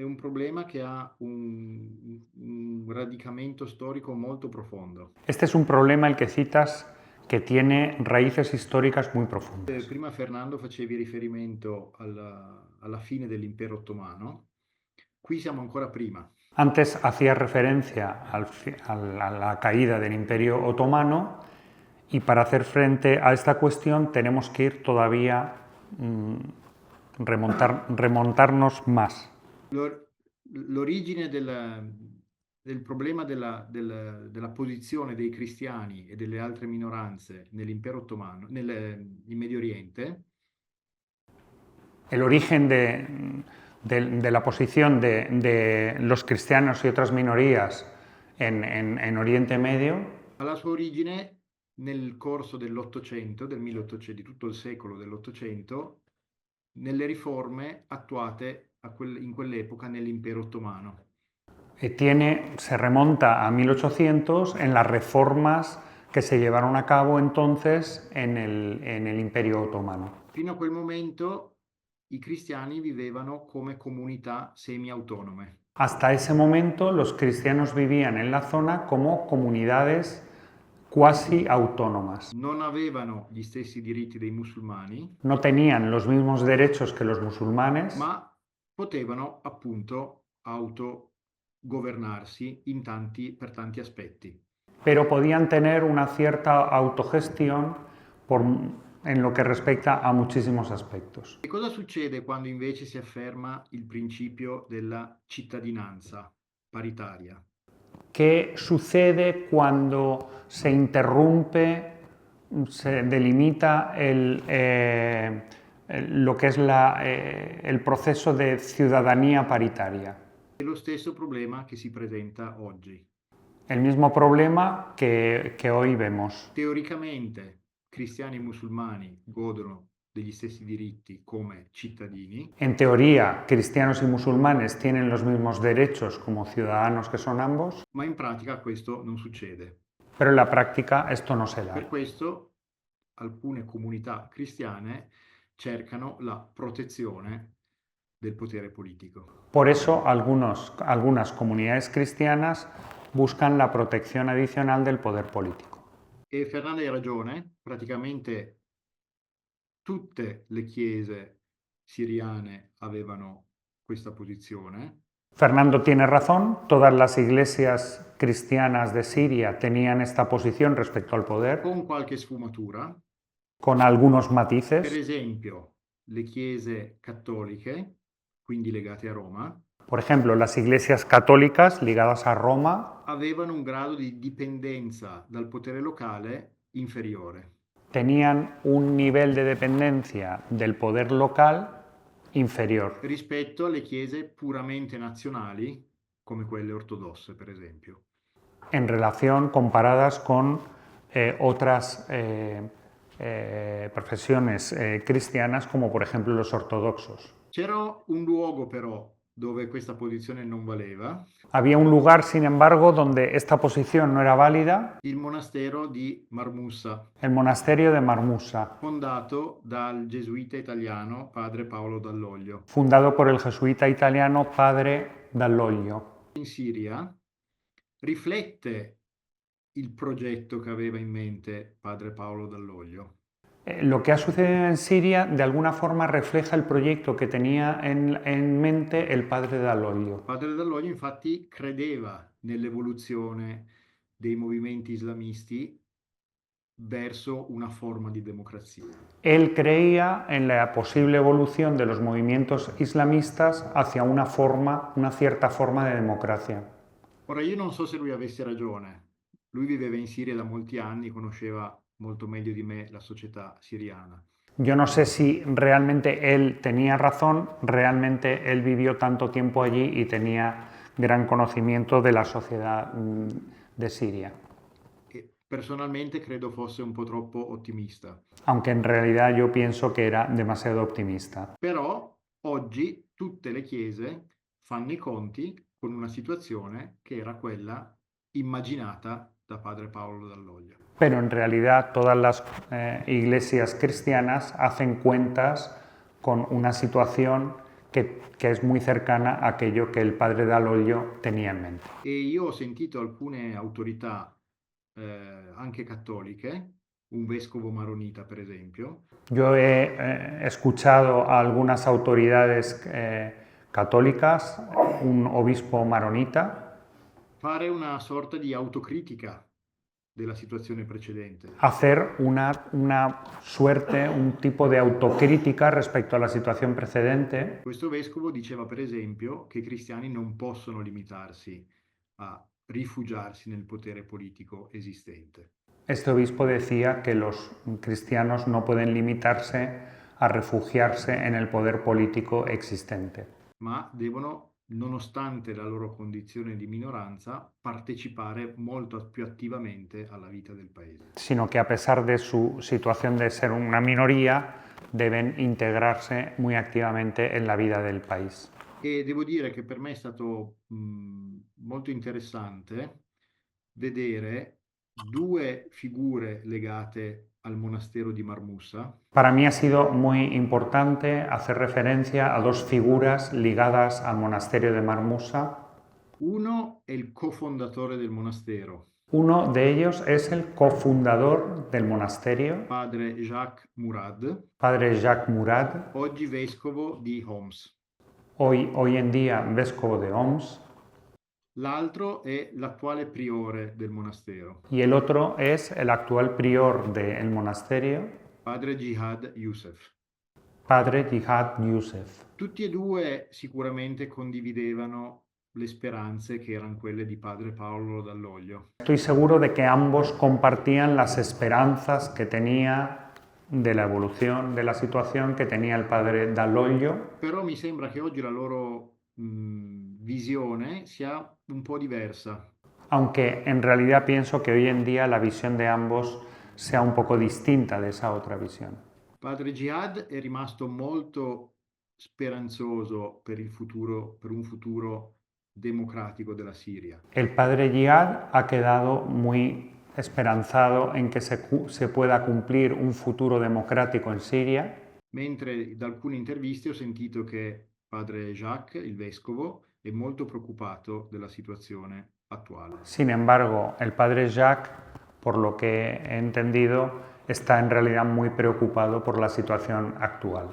un problema che ha un radicamento storico molto profondo. Este es un problema, el que citas, que tiene raíces históricas muy profundas. Prima Fernando facevi riferimento alla fine dell'impero ottomano, qui siamo ancora prima. Antes hacía referencia a la caída del Imperio Otomano, y para hacer frente a esta cuestión tenemos que ir todavía remontarnos más. L'origine del problema della posizione dei cristiani e delle altre minoranze nell'impero ottomano, in Medio Oriente. El origen de la posición de los cristianos y otras minorías en Oriente Medio Ha la sua origine nel corso dell'Ottocento, del 1800, di tutto il secolo dell'Ottocento, nelle riforme attuate in quell'epoca nell'impero ottomano. Se remonta a 1800 en las reformas que se llevaron a cabo entonces en el Imperio Otomano. Fino a quel momento i cristiani vivevano come comunità semi-autonome. Hasta ese momento los cristianos vivían en la zona como comunidades quasi autónomas. Non avevano gli stessi diritti dei musulmani, No tenían los mismos derechos que los musulmanes, ma potevano appunto autogovernarsi per tanti aspetti. pero podían tener una cierta autogestión en lo que respecta a muchísimos aspectos. E cosa succede quando invece si afferma il principio della cittadinanza paritaria? ¿Qué sucede cuando se interrumpe, se delimita lo que es el proceso de ciudadanía paritaria? È lo stesso problema che si presenta oggi. El mismo problema que hoy vemos. Teoricamente, cristiani e musulmani godono degli stessi diritti come cittadini. En teoría, cristianos y musulmanes tienen los mismos derechos como ciudadanos que son ambos, Ma in pratica questo non succede. pero en la práctica esto no se da. Per questo alcune comunità cristiane cercano la protezione del potere politico. Por eso algunas comunidades cristianas buscan la protección adicional del poder político. E Fernando hai ragione, praticamente tutte le chiese siriane avevano questa posizione. Fernando tiene razón, todas las iglesias cristianas de Siria tenían esta posición respecto al poder, Con qualche sfumatura. con algunos Per matices. esempio, le chiese cattoliche, quindi legate a Roma, Por ejemplo, las iglesias católicas ligadas a Roma avevano un grado di dipendenza dal potere locale inferiore. tenían un nivel de dependencia del poder local inferior Rispetto alle chiese puramente nazionali, come quelle ortodosse, per esempio. en relación comparadas con otras profesiones cristianas, como por ejemplo los ortodoxos. C'era un luogo però dove questa posizione non valeva, Había un lugar, sin embargo, donde esta posición no era válida, il monastero di Marmussa, el monasterio de Marmusa, fondato dal gesuita italiano padre Paolo Dall'Oglio. fundado por el jesuita italiano Padre Dall'Oglio. In Siria riflette il progetto che aveva in mente padre Paolo Dall'Oglio. Lo que ha sucedido en Siria de alguna forma refleja el proyecto que tenía en mente el padre Dall'Oglio. Padre Dall'Oglio infatti credeva nell'evoluzione dei movimenti islamisti verso una forma di democrazia. Él creía en la posible evolución de los movimientos islamistas hacia una cierta forma de democracia. Ora io non so se lui avesse ragione. Lui viveva in Siria da molti anni, conosceva molto meglio di me la società siriana. Yo no sé si realmente él tenía razón, realmente él vivió tanto tiempo allí y tenía gran conocimiento de la sociedad de Siria. E personalmente credo fosse un po' troppo ottimista. Aunque en realidad yo pienso que era demasiado optimista. Però oggi tutte le chiese fanno i conti con una situazione che era quella immaginata da padre Paolo Dall'Oglio. Pero en realidad todas las iglesias cristianas hacen cuentas con una situación que es muy cercana a aquello que el padre Dall'Oglio tenía en mente. E io ho sentito alcune autorità anche cattoliche, un vescovo maronita per esempio. Yo he escuchado a algunas autoridades católicas, un obispo maronita, fare una sorta di autocritica della situazione precedente. hacer una suerte, un tipo de autocrítica respecto a la situación precedente. Questo vescovo diceva per esempio che i cristiani non possono limitarsi a rifugiarsi nel potere politico esistente. Este obispo decía que los cristianos no pueden limitarse a refugiarse en el poder político existente, ma devono, nonostante la loro condizione di minoranza, partecipare molto più attivamente alla vita del paese. sino que a pesar de su situación de ser una minoría, deben integrarse muy activamente en la vida del país. E devo dire che per me è stato molto interessante vedere due figure legate al monastero di Marmussa. Para mí ha sido muy importante hacer referencia a dos figuras ligadas al monasterio de Marmusa. Uno è il cofondatore del monastero, Uno de ellos es el cofundador del monasterio, padre Jacques Murad, padre Jacques Murad, oggi vescovo di Homs. hoy en día vescovo de Homs, L'altro è l'attuale priore del monastero, y el otro es el actual prior del monasterio, padre Jihad Youssef. padre Jihad Youssef. Tutti e due sicuramente condividevano le speranze che erano quelle di padre Paolo Dall'Oglio. Estoy seguro de que ambos compartían las esperanzas que tenía de la evolución de la situación que tenía el padre Dall'Oglio, Però mi sembra che oggi la loro visione sia un po' diversa. aunque en realidad pienso que hoy en día la visión de ambos sea un poco distinta de esa otra visión. Padre Jihad è rimasto molto speranzoso per il futuro, per un futuro democratico della Siria. El padre Jihad ha quedado muy esperanzado en que se pueda cumplir un futuro democrático en Siria, Mentre da alcune interviste ho sentito che padre Jacques, il vescovo, è molto preoccupato della situazione attuale. Sin embargo, el padre Jacques, por lo que he entendido, está en realidad muy preocupado por la situación actual.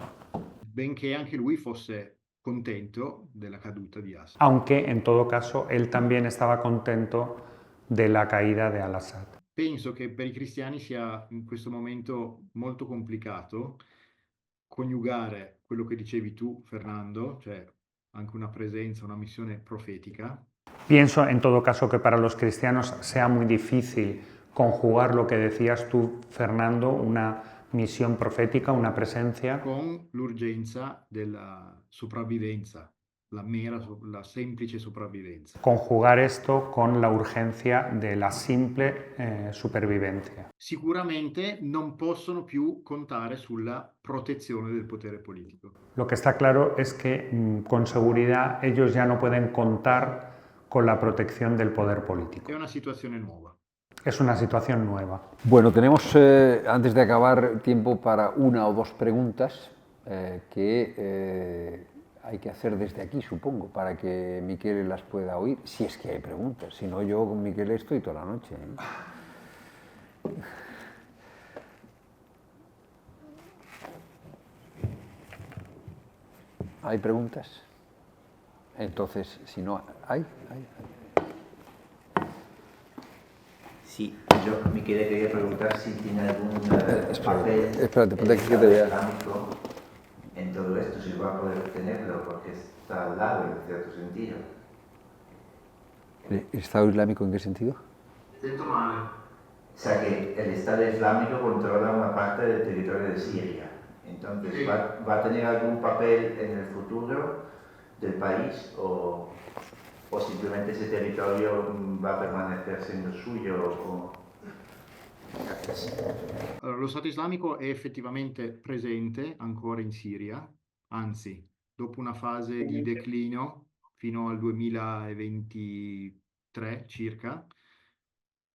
Benché anche lui fosse contento della caduta di Assad. Aunque en todo caso él también estaba contento de la caída de Al-Assad. Penso che per i cristiani sia in questo momento molto complicato coniugare quello che dicevi tu, Fernando, cioè anche una presenza, una missione profetica. Pienso en todo caso que para los cristianos sea muy difícil conjugar lo que decías tú, Fernando, una misión profética, una presencia, con l'urgenza della sopravvivenza, la semplice sopravvivenza. conjugar esto con la urgencia de la simple supervivencia. Sicuramente non possono più contare sulla protezione del potere politico. Lo que está claro es que con seguridad ellos ya no pueden contar con la protección del poder político. È una situazione nuova. Es una situación nueva. Bueno, tenemos, antes de acabar, tiempo para una o dos preguntas que hay que hacer desde aquí, supongo, para que Michele las pueda oír, si es que hay preguntas. Si no, yo con Michele estoy toda la noche. ¿Hay preguntas? Entonces, si no, ¿hay? Sí, yo me quería preguntar si tiene algún papel espérate, ponte aquí que te vea. islámico en todo esto, si va a poder tenerlo, porque está al lado en cierto sentido. ¿El Estado Islámico en qué sentido? Detto male. O sea que el Estado Islámico controla una parte del territorio de Siria. Entonces, Sí. ¿va a tener algún papel en el futuro del país o simplemente ese territorio va a permanecer siendo suyo? Allora, lo Stato islamico è effettivamente presente ancora in Siria, anzi, dopo una fase di declino fino al 2023 circa,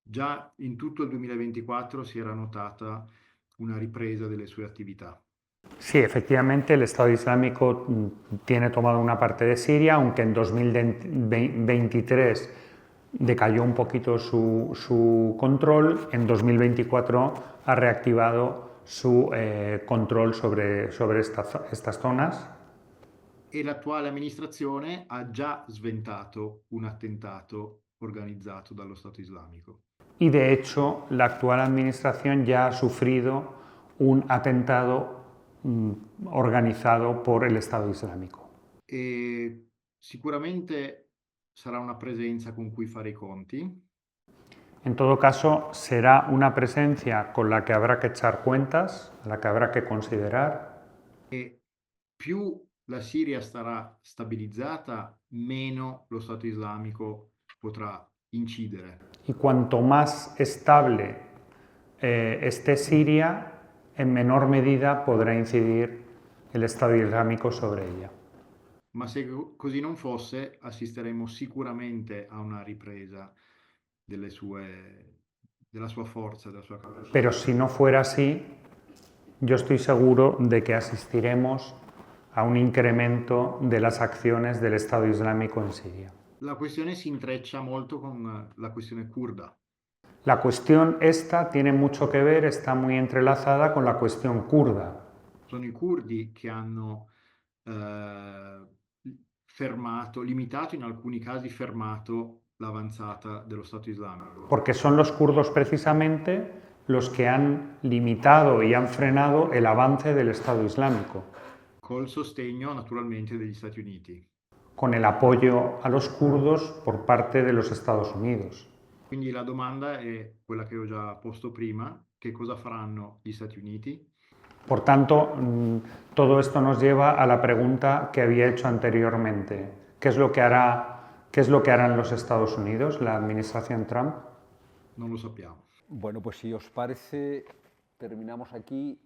già in tutto il 2024 si era notata una ripresa delle sue attività. Sí, efectivamente, el Estado Islámico tiene tomado una parte de Siria, aunque en 2023 decayó un poquito su control, en 2024 ha reactivado su control sobre estas zonas. E l'attuale amministrazione ha già sventato un attentato organizzato dallo Stato islamico. Y de hecho, la actual administración ya ha sufrido un atentado organizado por el Estado Islámico. E sicuramente sarà una presenza con cui fare i conti. En todo caso, será una presencia con la que habrá que echar cuentas, a la que habrá que considerar. E più la Siria sarà stabilizzata, meno lo Stato islamico potrà incidere. Y cuanto más estable esté Siria, en menor medida podrá incidir el Estado Islámico sobre ella. Ma se così non fosse, assisteremo sicuramente a una ripresa della sua forza, della sua capacità. Pero si no fuera así, yo estoy seguro de que asistiremos a un incremento de las acciones del Estado Islámico en Siria. La questione si intreccia molto con la questione kurda. La cuestión esta tiene mucho que ver, está muy entrelazada con la cuestión kurda. Sono i curdi che hanno limitato, in alcuni casi fermato l'avanzata dello Stato islamico. Porque son los kurdos precisamente los que han limitado y han frenado el avance del Estado Islámico, Col sostegno naturalmente degli Stati Uniti. con el apoyo a los kurdos por parte de los Estados Unidos. Quindi la domanda è quella che ho già posto prima: che cosa faranno gli Stati Uniti? Por tanto, todo esto nos lleva a la pregunta que había hecho anteriormente. ¿Qué es lo que harán los Estados Unidos, la administración Trump? Non lo sappiamo. Bueno, pues si os parece, terminamos aquí.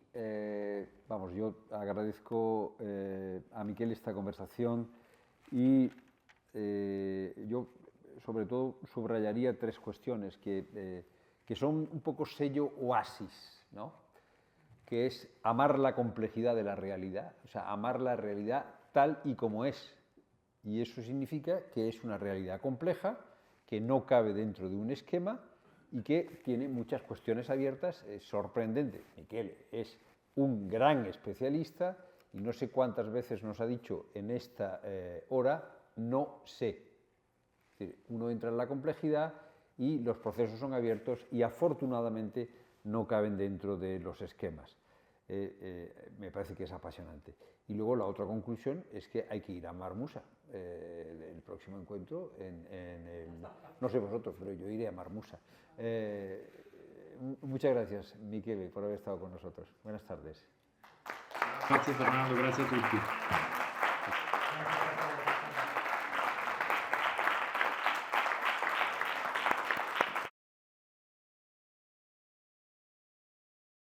Vamos, yo agradezco a Michele esta conversación y yo sobre todo subrayaría tres cuestiones que son un poco sello oasis, ¿no? Que es amar la complejidad de la realidad, o sea, amar la realidad tal y como es. Y eso significa que es una realidad compleja, que no cabe dentro de un esquema y que tiene muchas cuestiones abiertas. Es sorprendente. Michele es un gran especialista y no sé cuántas veces nos ha dicho en esta hora, no sé. Es decir, uno entra en la complejidad y los procesos son abiertos y afortunadamente no caben dentro de los esquemas. Me parece que es apasionante. Y luego la otra conclusión es que hay que ir a Marmusa, el próximo encuentro, no sé vosotros, pero yo iré a Marmusa. Muchas gracias, Michele, por haber estado con nosotros. Buenas tardes. Grazie Fernando, grazie a tutti.